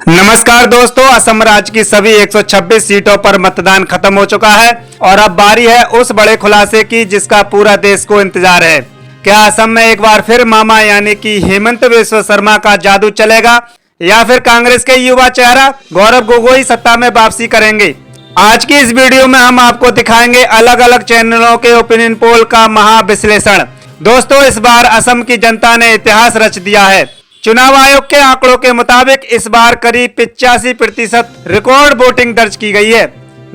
नमस्कार दोस्तों, असम राज्य की सभी 126 सीटों पर मतदान खत्म हो चुका है और अब बारी है उस बड़े खुलासे की जिसका पूरा देश को इंतजार है। क्या असम में एक बार फिर मामा यानी कि हेमंत बिस्वा शर्मा का जादू चलेगा या फिर कांग्रेस के युवा चेहरा गौरव गोगोई सत्ता में वापसी करेंगे? आज की इस वीडियो में हम आपको दिखाएंगे अलग अलग चैनलों के ओपिनियन पोल का महाविश्लेषण। दोस्तों, इस बार असम की जनता ने इतिहास रच दिया है। चुनाव आयोग के आंकड़ों के मुताबिक इस बार करीब 85% रिकॉर्ड वोटिंग दर्ज की गई है।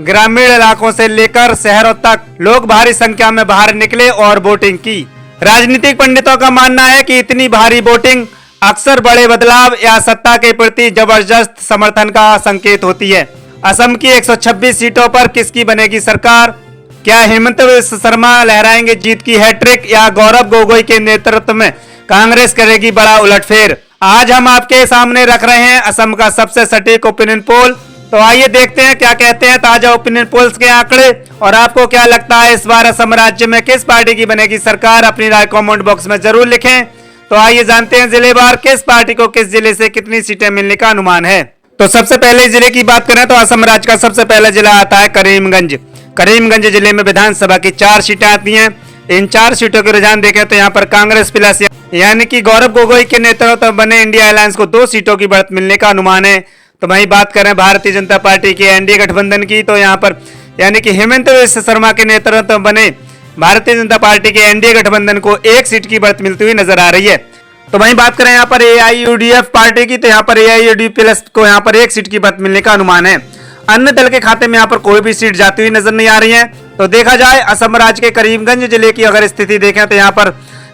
ग्रामीण इलाकों से लेकर शहरों तक लोग भारी संख्या में बाहर निकले और वोटिंग की। राजनीतिक पंडितों का मानना है कि इतनी भारी वोटिंग अक्सर बड़े बदलाव या सत्ता के प्रति जबरदस्त समर्थन का संकेत होती है। असम की 126 सीटों पर किसकी बनेगी सरकार? क्या हेमंत बिस्वा शर्मा लहराएंगे जीत की हैट्रिक या गौरव गोगोई के नेतृत्व में कांग्रेस करेगी बड़ा उलटफेर? आज हम आपके सामने रख रहे हैं असम का सबसे सटीक ओपिनियन पोल। तो आइए देखते हैं क्या कहते हैं ताजा ओपिनियन पोल्स के आंकड़े और आपको क्या लगता है इस बार असम राज्य में किस पार्टी की बनेगी सरकार। अपनी राय कमेंट बॉक्स में जरूर लिखें। तो आइए जानते हैं जिलेवार किस पार्टी को किस जिले से कितनी सीटें मिलने का अनुमान है। तो सबसे पहले जिले की बात करें तो असम राज्य का सबसे पहला जिला आता है करीमगंज। करीमगंज जिले में विधानसभा की 4 सीटें आती हैं। इन 4 सीटों के रुझान देखें तो यहाँ पर कांग्रेस प्लस यानी कि गौरव गोगोई के नेतृत्व बने इंडिया अलायंस को 2 सीटों की बढ़त मिलने का अनुमान है। तो वहीं बात करें भारतीय जनता पार्टी के एनडीए गठबंधन की तो यहाँ पर यानी कि हेमंत बिस्वा शर्मा के नेतृत्व बने भारतीय जनता पार्टी के एनडीए गठबंधन को 1 सीट की बढ़त मिलती हुई नजर आ रही है। तो वहीं बात करें यहाँ पर एआईयूडीएफ पार्टी की तो यहाँ पर एआईयूडीएफ प्लस को यहाँ पर 1 सीट की बढ़त मिलने का अनुमान है। अन्य दल के खाते में यहाँ पर कोई भी सीट जाती हुई नजर नहीं आ रही है। तो देखा जाए असम राज्य के करीमगंज जिले की अगर स्थिति देखें तो यहाँ पर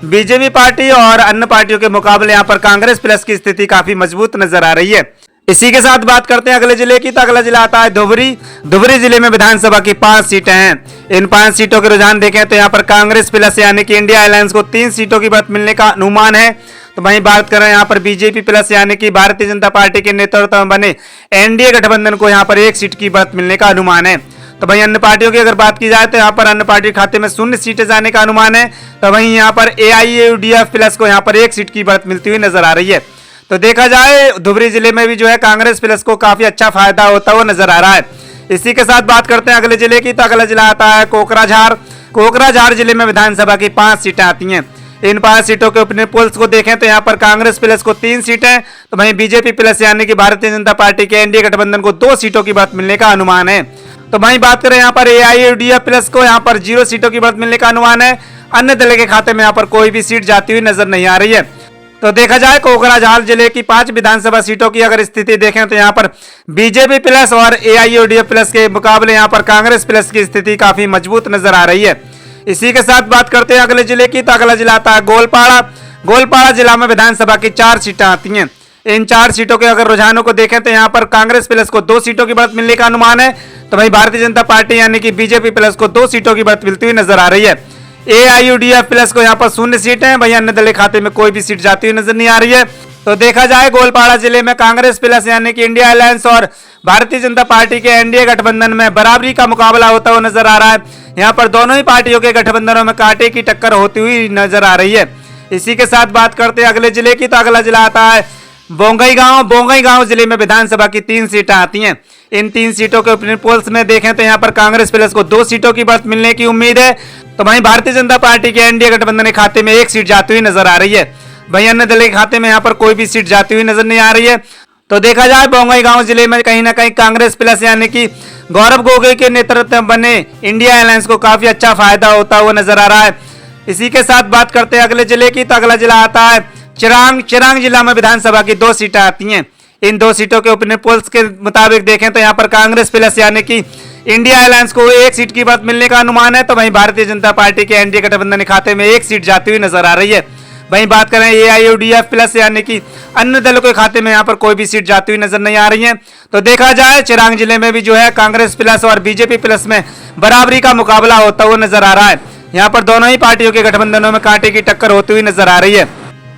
बीजेपी पार्टी और अन्य पार्टियों के मुकाबले यहाँ पर कांग्रेस प्लस की स्थिति काफी मजबूत नजर आ रही है। इसी के साथ बात करते हैं अगले जिले की तो अगला जिला आता है धुबरी। धुबरी जिले में विधानसभा की 5 सीटें हैं। इन 5 सीटों के रुझान देखें तो यहाँ पर कांग्रेस प्लस यानी कि इंडिया अलायंस को 3 सीटों की बढ़त मिलने का अनुमान है। तो वहीं बात करें यहाँ पर बीजेपी प्लस यानी कि भारतीय जनता पार्टी के नेतृत्व में बने एनडीए गठबंधन को यहाँ पर 1 सीट की बढ़त मिलने का अनुमान है। तो वहीं अन्य पार्टियों की अगर बात की जाए तो यहाँ पर अन्य पार्टी खाते में 0 सीटें जाने का अनुमान है। तो वहीं यहाँ पर एआईयूडीएफ प्लस को यहाँ पर 1 सीट की बढ़त मिलती हुई नजर आ रही है। तो देखा जाए धुबरी जिले में भी जो है कांग्रेस प्लस को काफी अच्छा फायदा होता हुआ नजर आ रहा है। इसी के साथ बात करते हैं अगले जिले की तो अगला जिला आता है कोकराझार। कोकराझार जिले में विधानसभा की 5 सीटें आती हैं। इन 5 सीटों के ओपिनियन पोल्स को देखें तो यहाँ पर कांग्रेस प्लस को 3 सीटें तो वहीं बीजेपी प्लस यानी कि भारतीय जनता पार्टी के एनडीए गठबंधन को 2 सीटों की बढ़त मिलने का अनुमान है। तो वहीं बात करें यहाँ पर एआईयूडीएफ प्लस को यहाँ पर 0 सीटों की बढ़त मिलने का अनुमान है। अन्य दल के खाते में यहाँ पर कोई भी सीट जाती हुई नजर नहीं आ रही है। तो देखा जाए कोकराझार जिले की 5 विधानसभा सीटों की अगर स्थिति देखें तो यहाँ पर बीजेपी प्लस और एआईयूडीएफ प्लस के मुकाबले यहाँ पर कांग्रेस प्लस की स्थिति काफी मजबूत नजर आ रही है। इसी के साथ बात करते हैं अगले जिले की तो अगला जिला आता है गोलपाड़ा। गोलपाड़ा जिला में विधानसभा की 4 सीटें आती हैं। इन 4 सीटों के अगर रुझानों को देखें तो यहाँ पर कांग्रेस प्लस को 2 सीटों की बढ़त मिलने का अनुमान है। तो वहीं भारतीय जनता पार्टी यानी कि बीजेपी प्लस को 2 सीटों की बढ़त मिलती हुई नजर आ रही है। एआईयूडीएफ प्लस को यहाँ पर 0 सीटें हैं। वहीं अन्य दल खाते में कोई भी सीट जाती हुई नजर नहीं आ रही है। तो देखा जाए गोलपाड़ा जिले में कांग्रेस प्लस यानी कि इंडिया अलायंस और भारतीय जनता पार्टी के एनडीए गठबंधन में बराबरी का मुकाबला होता हुआ नजर आ रहा है। यहाँ पर दोनों ही पार्टियों के गठबंधनों में कांटे की टक्कर होती हुई नजर आ रही है। इसी के साथ बात करते हैं अगले जिले की तो अगला जिला आता है बोंगईगांव। बोंगईगांव जिले में विधानसभा की 3 सीटें आती हैं। इन 3 सीटों के ओपिनियन पोल्स में देखें तो यहाँ पर कांग्रेस प्लस को 2 सीटों की बढ़त मिलने की उम्मीद है। तो वहीं भारतीय जनता पार्टी के एनडीए गठबंधन के खाते में 1 सीट जाती हुई नजर आ रही है। वहीं अन्य दल के खाते में यहाँ पर कोई भी सीट जाती हुई नजर नहीं आ रही है। तो देखा जाए बोंगईगांव जिले में कहीं ना कहीं कांग्रेस प्लस यानी कि गौरव गोगोई के नेतृत्व में बने इंडिया अलायंस को काफी अच्छा फायदा होता हुआ नजर आ रहा है। इसी के साथ बात करते हैं अगले जिले की तो अगला जिला आता है चिरांग। चिरांग जिला में विधानसभा की 2 सीटें आती हैं। इन 2 सीटों के ओपिनियन पोल्स के मुताबिक देखें तो यहाँ पर कांग्रेस प्लस यानी कि इंडिया अलायंस को 1 सीट की बढ़त मिलने का अनुमान है। तो वहीं भारतीय जनता पार्टी के एनडीए गठबंधन के खाते में 1 सीट जाती हुई नजर आ रही है। वहीं बात करें एआईयूडीएफ प्लस यानी कि अन्य दलों के खाते में यहाँ पर कोई भी सीट जाती हुई नजर नहीं आ रही है। तो देखा जाए चिरांग जिले में भी जो है कांग्रेस प्लस और बीजेपी प्लस में बराबरी का मुकाबला होता हुआ नजर आ रहा है। यहाँ पर दोनों ही पार्टियों के गठबंधनों में कांटे की टक्कर होती हुई नजर आ रही है।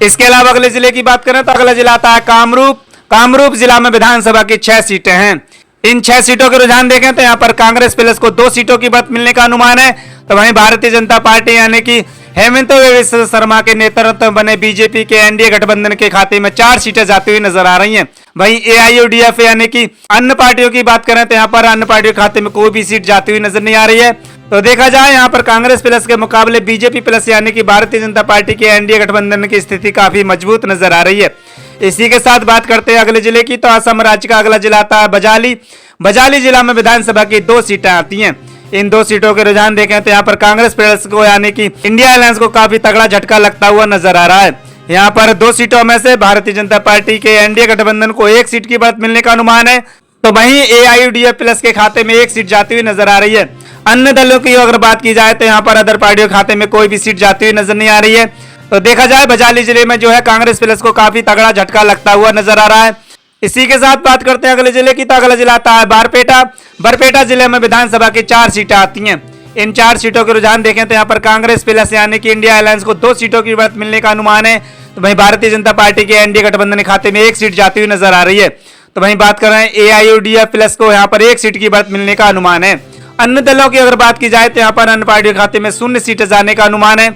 इसके अलावा अगले जिले की बात करें तो अगला जिला आता है कामरूप। कामरूप जिला में विधानसभा की 6 सीटें हैं। इन 6 सीटों के रुझान देखें तो यहाँ पर कांग्रेस प्लस को 2 सीटों की बढ़त मिलने का अनुमान है। तो वहीं भारतीय जनता पार्टी यानी कि हेमंत बिस्वा शर्मा के नेतृत्व में बने बीजेपी के एनडीए गठबंधन के खाते में 4 सीटें जाती हुई नजर आ रही हैं। वहीं एआईयूडीएफ यानी कि अन्य पार्टियों की बात करें तो यहाँ पर अन्य पार्टियों के खाते में कोई भी सीट जाती हुई नजर नहीं आ रही है। तो देखा जाए यहाँ पर कांग्रेस प्लस के मुकाबले बीजेपी प्लस यानी कि भारतीय जनता पार्टी के एनडीए गठबंधन की स्थिति काफी मजबूत नजर आ रही है। इसी के साथ बात करते हैं अगले जिले की, तो असम राज्य का अगला जिला आता है बजाली। बजाली जिला में विधानसभा की 2 सीटें आती हैं। इन 2 सीटों के रुझान देखें तो यहाँ पर कांग्रेस प्लस को यानी कि इंडिया अलायंस को काफी तगड़ा झटका लगता हुआ नजर आ रहा है। यहाँ पर 2 सीटों में से भारतीय जनता पार्टी के एनडीए गठबंधन को 1 सीट की बढ़त मिलने का अनुमान है, तो वहीं एआईयूडीएफ प्लस के खाते में 1 सीट जाती हुई नजर आ रही है। अन्य दलों की अगर बात की जाए तो यहाँ पर अदर पार्टियों के खाते में कोई भी सीट जाती हुई नजर नहीं आ रही है। तो देखा जाए बजाली जिले में जो है कांग्रेस प्लस को काफी तगड़ा झटका लगता हुआ नजर आ रहा है। इसी के साथ बात करते हैं अगले जिले की, तो अगला जिला आता है बारपेटा। बरपेटा जिले में विधानसभा की 4 सीटें आती हैं। इन 4 सीटों के रुझान देखें तो यहाँ पर कांग्रेस प्लस यानी कि इंडिया अलायंस को 2 सीटों की बढ़त मिलने का अनुमान है, तो वहीं भारतीय जनता पार्टी के एनडीए गठबंधन के खाते में 1 सीट जाती हुई नजर आ रही है। तो वहीं बात कर रहे हैं एआईयूडीएफ प्लस को यहाँ पर 1 सीट की बढ़त मिलने का अनुमान है। अन्य दलों की अगर बात की जाए तो यहाँ पर अन्य पार्टियों के खाते में 0 सीटें जाने का अनुमान है।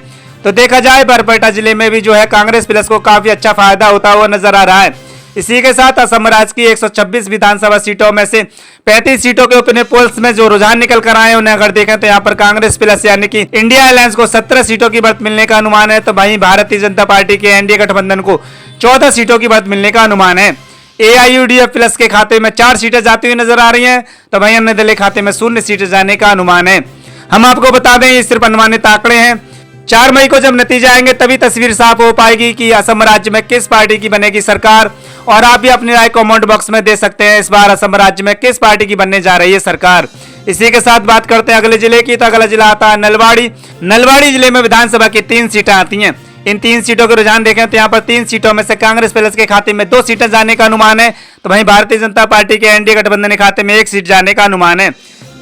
तो देखा जाए बरपेटा जिले में भी जो है कांग्रेस प्लस को काफी अच्छा फायदा होता हुआ नजर आ रहा है। इसी के साथ असम राज्य की 126 विधानसभा सीटों में से 35 सीटों के ओपिनियन पोल्स में जो रुझान निकल कर आए उन्हें अगर देखें तो यहाँ पर कांग्रेस प्लस यानी कि इंडिया अलायंस को 17 सीटों की बढ़त मिलने का अनुमान है, तो वहीं भारतीय जनता पार्टी के एनडीए गठबंधन को 14 सीटों की बढ़त मिलने का अनुमान है। एआईयूडीएफ प्लस के खाते में 4 सीटें जाती हुई नजर आ रही हैं, तो वहीं अन्य दल के खाते में 0 सीटें जाने का अनुमान है। हम आपको बता दें ये सिर्फ अनुमानित आंकड़े हैं। 4 मई को जब नतीजे आएंगे तभी तस्वीर साफ हो पाएगी कि असम राज्य में किस पार्टी की बनेगी सरकार, और आप भी अपनी राय कमेंट बॉक्स में दे सकते हैं इस बार असम राज्य में किस पार्टी की बनने जा रही है सरकार। इसी के साथ बात करते हैं अगले जिले की, तो अगला जिला आता है नलवाड़ी। नलवाड़ी जिले में विधानसभा की 3 सीटें आती हैं। इन 3 सीटों के रुझान देखें तो यहाँ पर 3 सीटों में से कांग्रेस प्लस के खाते में 2 सीटें जाने का अनुमान है, तो वहीं भारतीय जनता पार्टी के एनडीए गठबंधन के खाते में 1 सीट जाने का अनुमान है।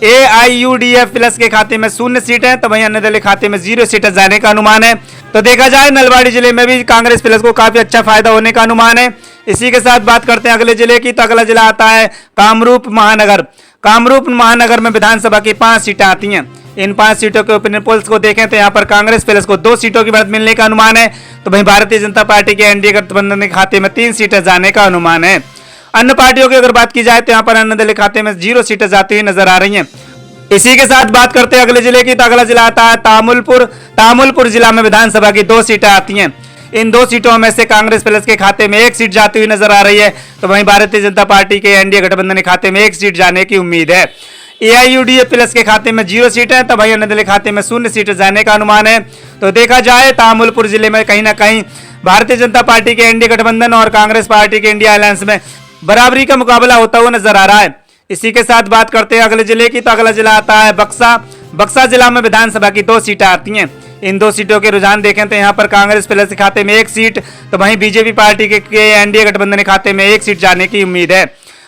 एआईयूडीएफ प्लस के खाते में 0 सीट है, तो वहीं अन्य दल के खाते में 0 सीटें जाने का अनुमान है। तो देखा जाए नलवाड़ी जिले में भी कांग्रेस प्लस को काफी अच्छा फायदा होने का अनुमान है। इसी के साथ बात करते हैं अगले जिले की, तो अगला जिला आता है कामरूप महानगर। कामरूप महानगर में विधानसभा की 5 सीटें आती हैं। इन 5 सीटों के ओपिनियन पोल्स को देखें तो यहाँ पर कांग्रेस प्लस को 2 सीटों की बढ़त मिलने का अनुमान है, तो वहीं भारतीय जनता पार्टी के एनडीए गठबंधन के खाते में 3 सीटें जाने का अनुमान है। अन्य पार्टियों की अगर बात की जाए तो यहाँ पर अन्य दल के खाते में 0 सीटें जाती हुई नजर आ रही हैं। इसी के साथ बात करते हैं अगले जिले की, तो अगला जिला आता है तामुलपुर। तामुलपुर जिला में विधानसभा की 2 सीटें आती हैं। इन 2 सीटों में से कांग्रेस प्लस के खाते में 1 सीट जाती हुई नजर आ रही है, तो वहीं भारतीय जनता पार्टी के एनडीए गठबंधन के खाते में 1 सीट जाने की उम्मीद है। एआईयूडीएफ प्लस के खाते में 0 सीट है, तो वहीं अन्य दल के खाते में 0 सीट जाने का अनुमान है। तो देखा जाए तामुलपुर जिले में कहीं ना कहीं भारतीय जनता पार्टी के एनडीए गठबंधन और कांग्रेस पार्टी के इंडिया अलायंस में बराबरी का मुकाबला होता हुआ नजर आ रहा है। इसी के साथ बात करते हैं अगले जिले की, तो अगला जिला आता है बक्सा। बक्सा जिला में विधानसभा की 2 सीटें आती हैं। इन 2 सीटों के रुझान देखें तो यहाँ पर कांग्रेस प्लस के खाते में 1 सीट, तो वहीं बीजेपी पार्टी के एनडीए गठबंधन के खाते में 1 सीट जाने की उम्मीद है।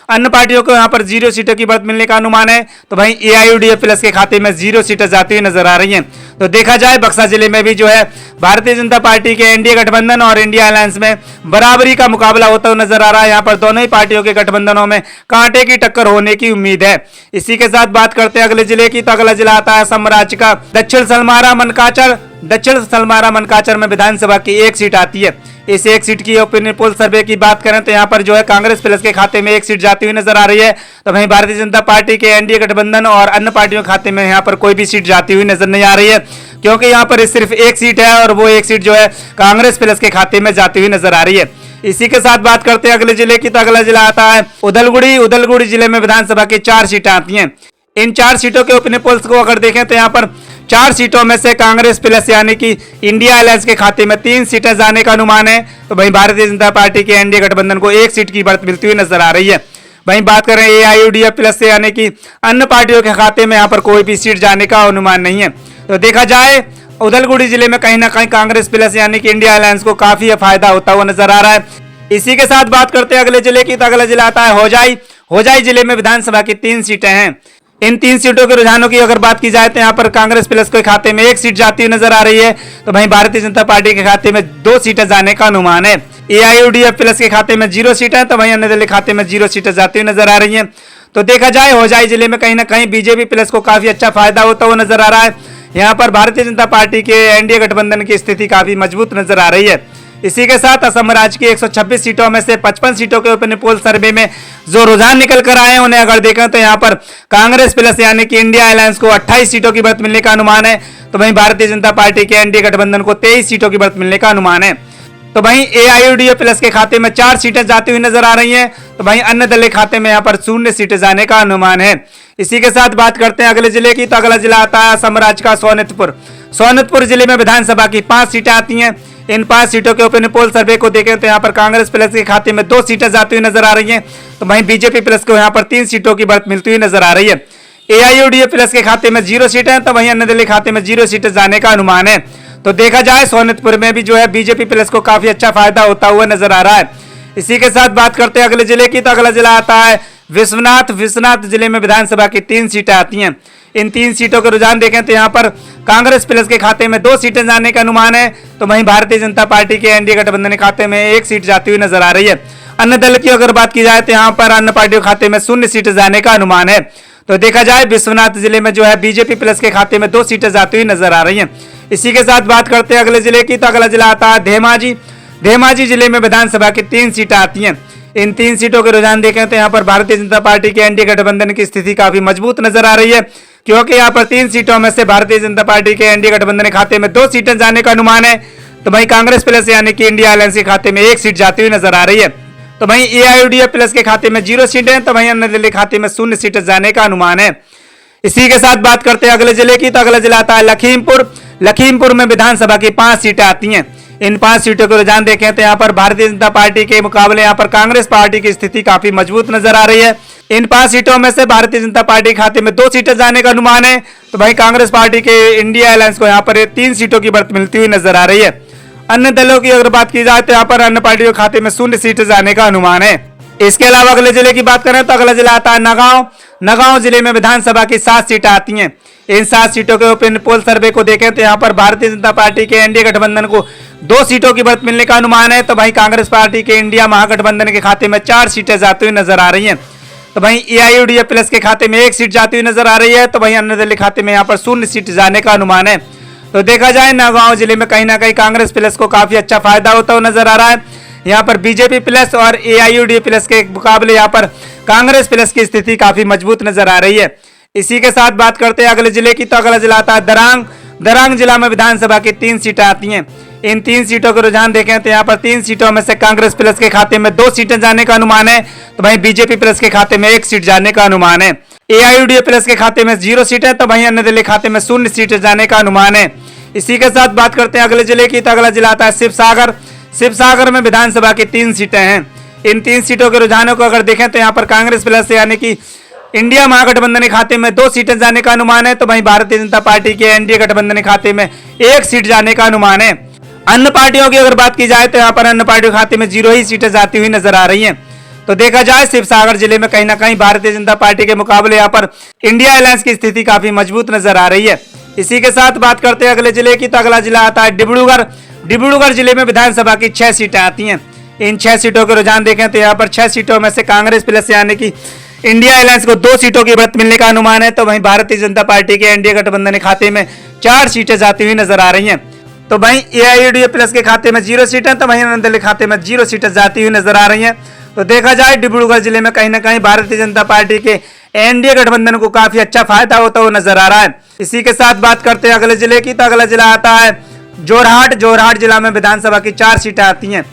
अन्य पार्टियों को यहाँ पर 0 सीटों की बढ़त मिलने का अनुमान है, तो वहीं एआईयूडीएफ प्लस के खाते में 0 सीटें जाती हुई नजर आ रही हैं। तो देखा जाए बक्सा जिले में भी जो है भारतीय जनता पार्टी के एनडीए गठबंधन और इंडिया अलायंस में बराबरी का मुकाबला होता हुआ नजर आ रहा है। यहाँ पर दोनों ही पार्टियों के गठबंधनों में कांटे की टक्कर होने की उम्मीद है। इसी के साथ बात करते हैं अगले जिले की, तो अगला जिला आता है असम राज्य का दक्षिण सलमारा मनकाचर। दक्षिण सलमारा मनकाचर में विधानसभा की 1 सीट आती है। इस 1 सीट की ओपिनियन पोल सर्वे की बात करें तो यहाँ पर जो है कांग्रेस प्लस के खाते में 1 सीट जाती हुई नजर आ रही है, तो वहीं भारतीय जनता पार्टी के एनडीए गठबंधन और अन्य पार्टियों के खाते में यहाँ पर कोई भी सीट जाती हुई नजर नहीं आ रही है, क्योंकि यहाँ पर सिर्फ 1 सीट है और वो 1 सीट जो है कांग्रेस प्लस के खाते में जाती हुई नजर आ रही है। इसी के साथ बात करते हैं अगले जिले की, तो अगला जिला आता है उदलगुड़ी। उदलगुड़ी जिले में विधानसभा की 4 सीटें आती हैं। इन 4 सीटों के ओपिनियन पोल्स को अगर देखें तो यहाँ पर 4 सीटों में से कांग्रेस प्लस यानी कि इंडिया अलायंस के खाते में 3 सीटें जाने का अनुमान है, तो वहीं भारतीय जनता पार्टी के एनडीए गठबंधन को 1 सीट की बढ़त मिलती हुई नजर आ रही है। वहीं बात करें एआईयूडीएफ प्लस से यानी कि अन्य पार्टियों के खाते में यहाँ पर कोई भी सीट जाने का अनुमान नहीं है। तो देखा जाए उदलगुड़ी जिले में कहीं ना कहीं कांग्रेस प्लस यानी कि इंडिया अलायंस को काफी फायदा होता हुआ नजर आ रहा है। इसी के साथ बात करते हैं अगले जिले की, तो अगला जिला आता है होजाई। होजाई जिले में विधानसभा की 3 सीटें हैं। इन 3 सीटों के रुझानों की अगर बात की जाए तो यहाँ पर कांग्रेस प्लस के खाते में 1 सीट जाती हुई नजर आ रही है, तो वहीं भारतीय जनता पार्टी के खाते में 2 सीटें जाने का अनुमान है। एआईयूडीएफ प्लस के खाते में 0 सीट है, तो वहीं अन्य दल के खाते में 0 सीटें जाती हुई नजर आ रही हैं। तो देखा जाए होजाई जिले में कहीं ना कहीं बीजेपी प्लस को काफी अच्छा फायदा होता हुआ नजर आ रहा है। यहाँ पर भारतीय जनता पार्टी के एनडीए गठबंधन की स्थिति काफी मजबूत नजर आ रही है। इसी के साथ असम राज्य की 126 सीटों में से 55 सीटों के ओपिनियन पोल सर्वे में जो रुझान निकल कर आए हैं उन्हें अगर देखें तो यहाँ पर कांग्रेस प्लस यानी कि इंडिया अलायंस को 28 सीटों की बढ़त मिलने का अनुमान है, तो वहीं भारतीय जनता पार्टी के एनडीए गठबंधन को 23 सीटों की बढ़त मिलने का अनुमान है। तो वहीं एआईयूडीएफ प्लस के खाते में 4 सीटें जाती हुई नजर आ रही हैं, तो वहीं अन्य दल के खाते में यहाँ पर 0 सीटें जाने का अनुमान है। इसी के साथ बात करते हैं अगले जिले की, तो अगला जिला आता है असम राज्य का सोनितपुर। सोनितपुर जिले में विधानसभा की 5 सीटें आती हैं। इन 5 सीटों के ओपिनियन पोल सर्वे को देखें तो यहाँ पर कांग्रेस प्लस के खाते में 2 सीटें जाती हुई नजर आ रही हैं, तो वहीं बीजेपी प्लस को यहाँ पर 3 सीटों की बढ़त मिलती हुई नजर आ रही है। एआईयूडीएफ प्लस के खाते में 0 सीटें, तो वहीं अन्य दल के खाते में 0 सीटें जाने का अनुमान है। तो देखा जाए सोनितपुर में भी जो है बीजेपी प्लस को काफी अच्छा फायदा होता हुआ नजर आ रहा है। इसी के साथ बात करते हैं अगले जिले की, तो अगला जिला आता है विश्वनाथ। विश्वनाथ जिले में विधानसभा की 3 सीटें आती हैं। इन 3 सीटों के रुझान देखें तो यहाँ पर कांग्रेस प्लस के खाते में 2 सीटें जाने का अनुमान है, तो वहीं भारतीय जनता पार्टी के एनडीए गठबंधन के खाते में 1 सीट जाती हुई नजर आ रही है। अन्य दल की अगर बात की जाए तो यहाँ पर अन्य पार्टियों के खाते में 0 सीटें जाने का अनुमान है। तो देखा जाए विश्वनाथ जिले में जो है बीजेपी प्लस के खाते में 2 सीटें जाती हुई नजर आ रही है। इसी के साथ बात करते हैं अगले जिले की, तो अगला जिला आता है धेमाजी। धेमाजी जिले में विधानसभा की 3 सीटें आती हैं। इन 3 सीटों के रुझान देखें तो यहाँ पर भारतीय जनता पार्टी के एनडीए गठबंधन की स्थिति काफी मजबूत नजर आ रही है, क्योंकि यहाँ पर 3 सीटों में से भारतीय जनता पार्टी के एनडीए गठबंधन के खाते में 2 सीटें जाने का अनुमान है, तो वहीं कांग्रेस प्लस यानी कि इंडिया अलायंस के खाते में 1 सीट जाती हुई नजर आ रही है। तो वहीं एआईयूडीएफ प्लस के खाते में 0 सीटें, तो वहीं अन्य दल के खाते में 0 सीटें जाने का अनुमान है। इसी के साथ बात करते हैं अगले जिले की, तो अगला जिला आता है लखीमपुर। लखीमपुर में विधानसभा की 5 सीटें आती हैं। इन 5 सीटों को रुझान देखें तो यहाँ पर भारतीय जनता पार्टी के मुकाबले यहाँ पर कांग्रेस पार्टी की स्थिति काफी मजबूत नजर आ रही है। इन 5 सीटों में से भारतीय जनता पार्टी खाते में 2 सीटें जाने का अनुमान है, तो वहीं कांग्रेस पार्टी के इंडिया अलायंस को यहाँ पर 3 सीटों की बढ़त मिलती हुई नजर आ रही है। अन्य दलों की अगर बात की जाए तो यहाँ पर अन्य पार्टियों के खाते में 0 सीटें जाने का अनुमान है। इसके अलावा अगले जिले की बात करें तो अगला जिला आता है नगांव। नगांव जिले में विधानसभा की 7 सीटें आती हैं। इन 7 सीटों के ओपिनियन पोल सर्वे को देखें तो यहाँ पर भारतीय जनता पार्टी के एनडीए गठबंधन को 2 सीटों की बढ़त मिलने का अनुमान है, तो वहीं कांग्रेस पार्टी के इंडिया महागठबंधन के खाते में 4 सीटें जाती हुई नजर आ रही हैं, तो वहीं एआईयूडीएफ प्लस के खाते में 1 सीट जाती हुई नजर आ रही है, तो वहीं अन्य दल के खाते में यहाँ पर 0 सीट जाने का अनुमान है। तो देखा जाए नगांव जिले में कहीं ना कहीं कांग्रेस प्लस को काफी अच्छा फायदा होता हुआ नजर आ रहा है। यहाँ पर बीजेपी प्लस और एआईयूडीएफ प्लस के मुकाबले यहाँ पर कांग्रेस प्लस की स्थिति काफी मजबूत नजर आ रही है। इसी के साथ बात करते हैं अगले जिले की, तो अगला जिला आता है दरांग। दरांग जिला में विधानसभा की 3 सीटें आती हैं। इन 3 सीटों के रुझान देखें तो यहाँ पर 3 सीटों में से कांग्रेस प्लस के खाते में 2 सीटें जाने का अनुमान है, तो वहीं बीजेपी प्लस के खाते में 1 सीट जाने का अनुमान है। एआईयूडीएफ प्लस के खाते में 0 सीटें, तो वहीं अन्य दल के खाते में 0 सीटें जाने का अनुमान है। इसी के साथ बात करते हैं अगले जिले की, तो अगला जिला आता है शिवसागर। शिवसागर में विधानसभा की 3 सीटें हैं। इन 3 सीटों के रुझानों को अगर देखें तो यहाँ पर कांग्रेस प्लस यानी कि इंडिया महागठबंधन के खाते में 2 सीटें जाने का अनुमान है, तो वहीं भारतीय जनता पार्टी के एनडीए गठबंधन के खाते में 1 सीट जाने का अनुमान है। अन्य पार्टियों की अगर बात की जाए तो यहाँ पर अन्य पार्टियों के खाते में 0 ही सीटें जाती हुई नजर आ रही हैं। तो देखा जाए शिवसागर जिले में कहीं ना कहीं भारतीय जनता पार्टी के मुकाबले यहाँ पर इंडिया अलायंस की स्थिति काफी मजबूत नजर आ रही है। इसी के साथ बात करते हैं अगले जिले की, तो अगला जिला आता है डिब्रूगढ़। डिब्रूगढ़ जिले में विधानसभा की 6 सीटें आती हैं। इन 6 सीटों के रुझान देखें तो यहाँ पर 6 सीटों में से कांग्रेस प्लस यानी कि इंडिया अलायंस को 2 सीटों की बढ़त मिलने का अनुमान है, तो वहीं भारतीय जनता पार्टी के एनडीए गठबंधन के खाते में 4 सीटें जाती हुई नजर आ रही हैं, तो वहीं एआईयूडीएफ प्लस के खाते में 0 सीटें, तो वहीं अन्य दल के खाते में 0 सीटें जाती हुई नजर आ रही हैं। तो देखा जाए डिब्रूगढ़ जिले में कहीं ना कहीं भारतीय जनता पार्टी के एनडीए गठबंधन को काफी अच्छा फायदा होता हुआ नजर आ रहा है। इसी के साथ बात करते हैं अगले जिले की, तो अगला जिला आता है जोरहाट। जोरहाट जिला में विधानसभा की 4 सीटें आती हैं।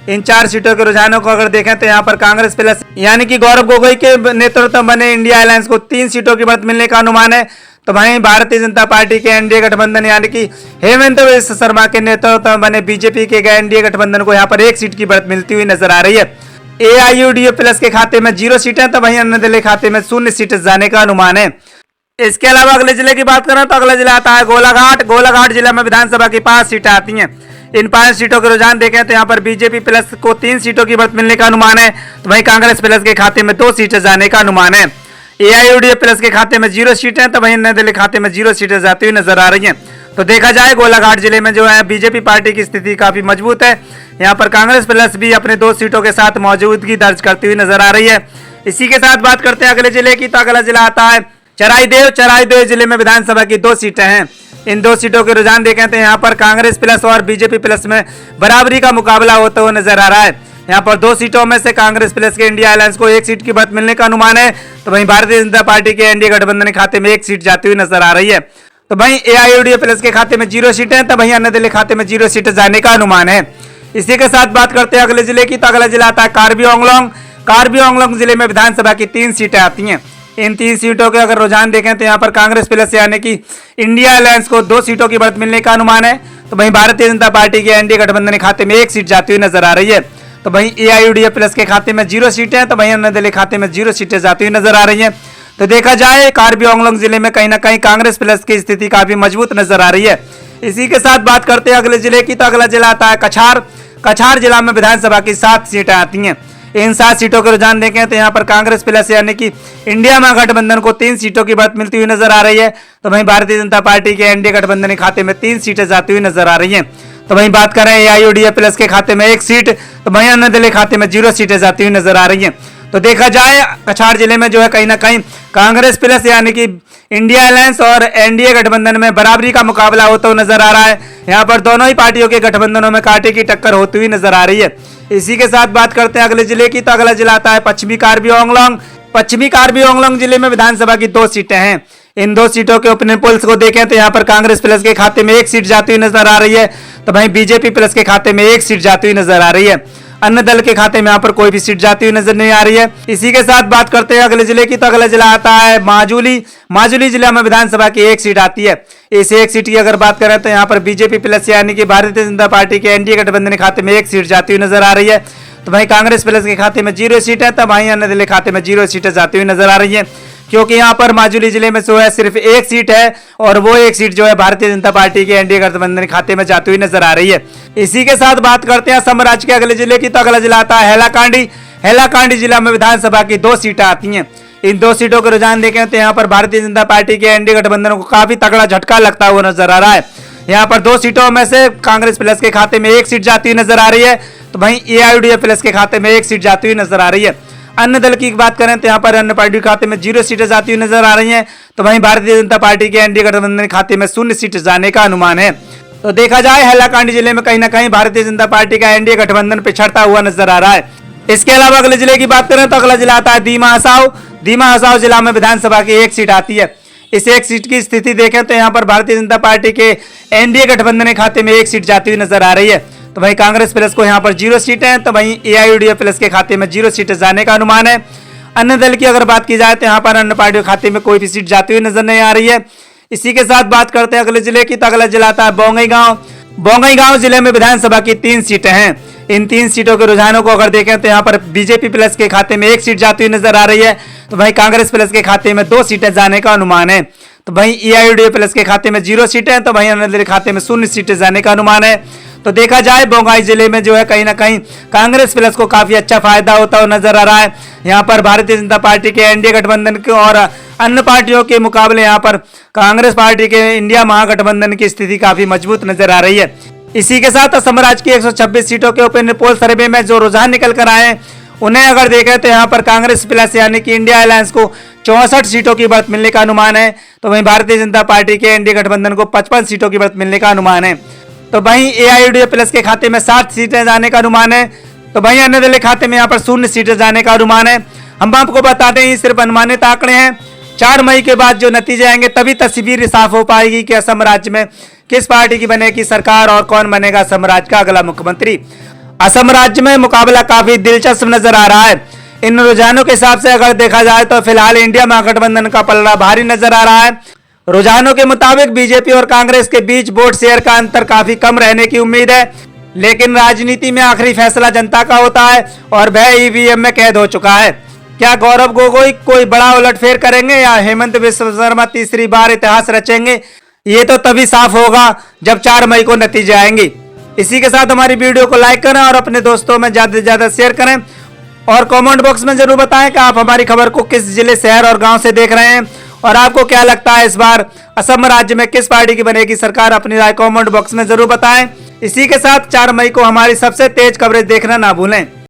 इन 4 सीटों के रुझानों को अगर देखें तो यहाँ पर कांग्रेस प्लस यानी कि गौरव गोगोई के नेतृत्व में बने इंडिया अलायंस को 3 सीटों की बढ़त मिलने का अनुमान है, तो वहीं भारतीय जनता पार्टी के एनडीए गठबंधन यानी कि हेमंत बिस्वा शर्मा के नेतृत्व में बने बीजेपी के एनडीए गठबंधन को यहाँ पर 1 सीट की बढ़त मिलती हुई नजर आ रही है। एआईयूडीएफ प्लस के खाते में 0 सीटें, तो वहीं अन्य दल के खाते में 0 सीटें जाने का अनुमान है। इसके अलावा अगले जिले की बात करें तो अगला जिला आता है गोलाघाट। गोलाघाट जिला में विधानसभा की 5 सीटें आती हैं। इन 5 सीटों के रुझान देखें तो यहाँ पर बीजेपी प्लस को 3 सीटों की बढ़त मिलने का अनुमान है, तो वहीं कांग्रेस प्लस के खाते में 2 सीटें जाने का अनुमान है। एआईयूडीएफ प्लस के खाते में 0 सीटें, तो वहीं अन्य दल के खाते में 0 सीटें जाती हुई नजर आ रही हैं। तो देखा जाए गोलाघाट जिले में जो है बीजेपी पार्टी की स्थिति काफी मजबूत है। यहाँ पर कांग्रेस प्लस भी अपने 2 सीटों के साथ मौजूदगी दर्ज करती हुई नजर आ रही है। इसी के साथ बात करते हैं अगले जिले की, तो अगला जिला आता है चराईदेव। चराईदेव जिले में विधानसभा की 2 सीटें हैं। इन 2 सीटों के रुझान देखें तो यहाँ पर कांग्रेस प्लस और बीजेपी प्लस में बराबरी का मुकाबला होता हुआ नजर आ रहा है। यहाँ पर 2 सीटों में से कांग्रेस प्लस के इंडिया अलायंस को 1 सीट की बढ़त मिलने का अनुमान है, तो वहीं भारतीय जनता पार्टी के एनडीए गठबंधन के खाते में 1 सीट जाती हुई नजर आ रही है। तो वहीं एआईयूडीएफ प्लस के खाते में 0 सीटें, तो वहीं अन्य दल के खाते में 0 सीटें जाने का अनुमान है। इसी के साथ बात करते हैं अगले जिले की, तो अगला जिला आता है कार्बी आंगलोंग। कार्बी आंगलोंग जिले में विधानसभा की 3 सीटें आती हैं। इन 3 सीटों के अगर रुझान देखें तो यहाँ पर कांग्रेस प्लस यानी कि इंडिया अलायंस को 2 सीटों की बढ़त मिलने का अनुमान है, तो वहीं भारतीय जनता पार्टी के एनडीए गठबंधन के खाते में 1 सीट जाती हुई नजर आ रही है। तो वहीं एआईयूडीएफ प्लस के खाते में 0 सीटें, तो वहीं अन्य दल के खाते में 0 सीटें जाती हुई नजर आ रही है। तो देखा जाए कार्बी आंगलोंग जिले में कहीं ना कहीं कांग्रेस प्लस की स्थिति काफी मजबूत नजर आ रही है। इसी के साथ बात करते हैं अगले जिले की, तो अगला जिला आता है कछार। कछार जिला में विधानसभा की 7 सीटें आती हैं। इन 7 सीटों के रुझान देखें तो यहाँ पर कांग्रेस प्लस यानी कि इंडिया महागठबंधन को 3 सीटों की बढ़त मिलती हुई नजर आ रही है, तो वहीं भारतीय जनता पार्टी के एनडीए गठबंधन के खाते में 3 सीटें जाती हुई नजर आ रही हैं। तो वहीं बात करें एआईयूडीएफ प्लस के खाते में 1 सीट, तो वहीं अन्य दल के खाते में 0 सीटें जाती हुई नजर आ रही हैं। तो देखा जाए कछार जिले में जो है कहीं ना कहीं कांग्रेस प्लस यानी कि इंडिया अलायंस और एनडीए गठबंधन में बराबरी का मुकाबला होता हुआ नजर आ रहा है। यहाँ पर दोनों ही पार्टियों के गठबंधनों में कांटे की टक्कर होती हुई नजर आ रही है। इसी के साथ बात करते हैं अगले जिले की, तो अगला जिला आता है पश्चिमी कार्बी आंगलोंग। पश्चिमी कार्बी आंगलोंग जिले में विधानसभा की 2 सीटें हैं। इन 2 सीटों के ओपिनियन पोल्स को देखें तो यहाँ पर कांग्रेस प्लस के खाते में 1 सीट जाती हुई नजर आ रही है, तो वहीं बीजेपी प्लस के खाते में 1 सीट जाती हुई नजर आ रही है। अन्य दल के खाते में यहाँ पर कोई भी सीट जाती हुई नजर नहीं आ रही है। इसी के साथ बात करते हैं अगले जिले की, तो अगला जिला आता है माजुली। माजुली जिला में विधानसभा की 1 सीट आती है। इस 1 सीट की अगर बात करें तो यहाँ पर बीजेपी प्लस यानी कि भारतीय जनता पार्टी के एनडीए गठबंधन के खाते में 1 सीट जाती हुई नजर आ रही है, तो वहीं कांग्रेस प्लस के खाते में 0 सीट है, तो वहीं अन्य दल के खाते में 0 सीटें जाती हुई नजर आ रही है। क्योंकि यहाँ पर माजुली जिले में जो है सिर्फ 1 सीट है, और वो 1 सीट जो है भारतीय जनता पार्टी के एनडीए गठबंधन के खाते में जाती हुई नजर आ रही है। इसी के साथ बात करते हैं असम राज्य के अगले जिले की, तो अगला जिला आता है हैलाकांडी। हैलाकांडी जिला में विधानसभा की 2 सीटें आती हैं। इन 2 सीटों के रुझान देखें तो यहाँ पर भारतीय जनता पार्टी के एनडीए गठबंधन को काफी तगड़ा झटका लगता हुआ नजर आ रहा है। यहाँ पर 2 सीटों में से कांग्रेस प्लस के खाते में 1 सीट जाती हुई नजर आ रही है, तो वहीं एआईयूडीएफ प्लस के खाते में 1 सीट जाती हुई नजर आ रही है। अन्य दल की बात करें तो यहाँ पर अन्य पार्टी के खाते में 0 सीटें जाती हुई नजर आ रही हैं, तो वहीं भारतीय जनता पार्टी के एनडीए गठबंधन के खाते में 0 सीट जाने का अनुमान है। तो देखा जाए हैलाकांडी जिले में कहीं ना कहीं भारतीय जनता पार्टी का एनडीए गठबंधन पिछड़ता हुआ नजर आ रहा है। इसके अलावा अगले जिले की बात करें तो अगला जिला आता है दीमा हसाओ। दीमा हसाओ जिला में विधानसभा की 1 सीट आती है। इस 1 सीट की स्थिति देखें तो यहाँ पर भारतीय जनता पार्टी के एनडीए गठबंधन के खाते में 1 सीट जाती हुई नजर आ रही है, तो वहीं कांग्रेस प्लस को यहाँ पर 0 सीटें हैं, तो वहीं एआईयूडीएफ प्लस के खाते में 0 सीटें जाने का अनुमान है। अन्य दल की अगर बात की जाए तो यहाँ पर अन्य पार्टियों के खाते में कोई भी सीट जाती हुई नजर नहीं आ रही है। इसी के साथ बात करते हैं अगले जिले की, तो अगला जिला आता है बोंगईगांव। बोंगईगांव जिले में विधानसभा की 3 सीटें हैं। इन 3 सीटों के रुझानों को अगर देखें तो यहाँ पर बीजेपी प्लस के खाते में 1 सीट जाती हुई नजर आ रही है, तो वहीं कांग्रेस प्लस के खाते में 2 सीटें जाने का अनुमान है। तो वहीं एआईयूडीएफ प्लस के खाते में 0 सीटें, तो वहीं अन्य दल के खाते में 0 सीटें जाने का अनुमान है। तो देखा जाए बोंगाई जिले में जो है कहीं ना कहीं कांग्रेस प्लस को काफी अच्छा फायदा होता हुआ नजर आ रहा है। यहाँ पर भारतीय जनता पार्टी के एनडीए गठबंधन के और अन्य पार्टियों के मुकाबले यहाँ पर कांग्रेस पार्टी के इंडिया महागठबंधन की स्थिति काफी मजबूत नजर आ रही है। इसी के साथ असम राज्य की 126 सीटों के ओपिनियन पोल सर्वे में जो रुझान निकल कर आए हैं उन्हें अगर देखें तो यहाँ पर कांग्रेस प्लस यानी कि इंडिया अलायंस को 64 सीटों की बढ़त मिलने का अनुमान है, तो वहीं भारतीय जनता पार्टी के एनडीए गठबंधन को 55 सीटों की बढ़त मिलने का अनुमान है। तो वहीं एआईयूडीएफ प्लस के खाते में 60 सीटें जाने का अनुमान है, तो वहीं अन्य दल के खाते में यहाँ पर 0 सीटें जाने का अनुमान है। हम आपको बताते हैं सिर्फ अनुमानित आंकड़े हैं। 4 मई के बाद जो नतीजे आएंगे तभी तस्वीर साफ हो पाएगी कि असम राज्य में किस पार्टी की बनेगी सरकार और कौन बनेगा असम राज्य का अगला मुख्यमंत्री। असम राज्य में मुकाबला काफी दिलचस्प नजर आ रहा है। इन रुझानों के हिसाब से अगर देखा जाए तो फिलहाल इंडिया महागठबंधन का पलड़ा भारी नजर आ रहा है। रुझानों के मुताबिक बीजेपी और कांग्रेस के बीच वोट शेयर का अंतर काफी कम रहने की उम्मीद है, लेकिन राजनीति में आखिरी फैसला जनता का होता है और वह ईवीएम में कैद हो चुका है। क्या गौरव गोगोई कोई बड़ा उलटफेर करेंगे या हेमंत विश्व शर्मा तीसरी बार इतिहास रचेंगे, ये तो तभी साफ होगा जब 4 मई को नतीजे आएंगे। इसी के साथ हमारी वीडियो को लाइक करें और अपने दोस्तों में ज्यादा से ज्यादा शेयर करें और कमेंट बॉक्स में जरूर बताएं कि आप हमारी खबर को किस जिले, शहर और गांव से देख रहे हैं और आपको क्या लगता है इस बार असम राज्य में किस पार्टी की बनेगी सरकार। अपनी राय कमेंट बॉक्स में जरूर बताएं। इसी के साथ 4 मई को हमारी सबसे तेज कवरेज देखना ना भूलें।